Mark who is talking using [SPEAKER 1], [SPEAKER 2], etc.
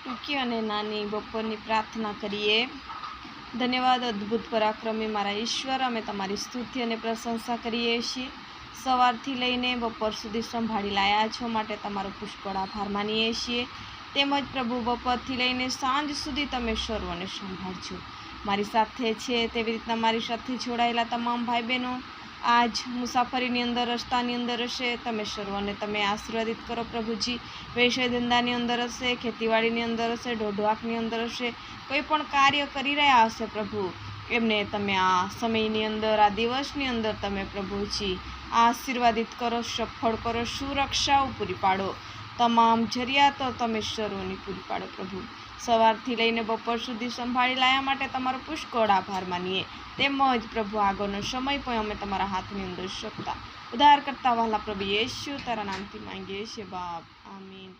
[SPEAKER 1] ટૂંકી અને નાની બપોરની પ્રાર્થના કરીએ। ધન્યવાદ અદ્ભુત પરાક્રમી મારા ઈશ્વર, અમે તમારી સ્તુતિ અને પ્રશંસા કરીએ છીએ। સવારથી લઈને બપોર સુધી સંભાળી લાયા છો માટે તમારો પુષ્કળ આભાર માનીએ છીએ। તેમજ પ્રભુ બપોરથી લઈને સાંજ સુધી તમે સર્વને સંભાળજો। મારી સાથે છે તેવી રીતના મારી સાથે જોડાયેલા તમામ ભાઈ બહેનો આજ મુસાફરીની અંદર, રસ્તાની અંદર હશે, તમે સર્વને તમે આશીર્વાદિત કરો પ્રભુજી। વ્યવસાય ધંધાની અંદર હશે, ખેતીવાડીની અંદર હશે, ઢોઢવાકની અંદર હશે, કોઈ પણ કાર્ય કરી રહ્યા હશે પ્રભુ, એમને તમે આ સમયની અંદર, આ દિવસની અંદર તમે પ્રભુજી આશીર્વાદિત કરો, સફળ કરો, સુરક્ષાઓ પૂરી પાડો, તમામ જરૂરિયાતો તમે સર્વની પૂરી પાડો પ્રભુ। સવારથી લઈને બપોર સુધી સંભાળી લાયા માટે તમારો પુષ્કળ આભાર માનીએ। તેમજ પ્રભુ આગળનો સમય પણ અમે તમારા હાથની અંદર શકતા ઉદ્ધાર કરતા વહાલા પ્રભુ યેશુ તારા નામથી માંગીએ છીએ બાપ, આમીન।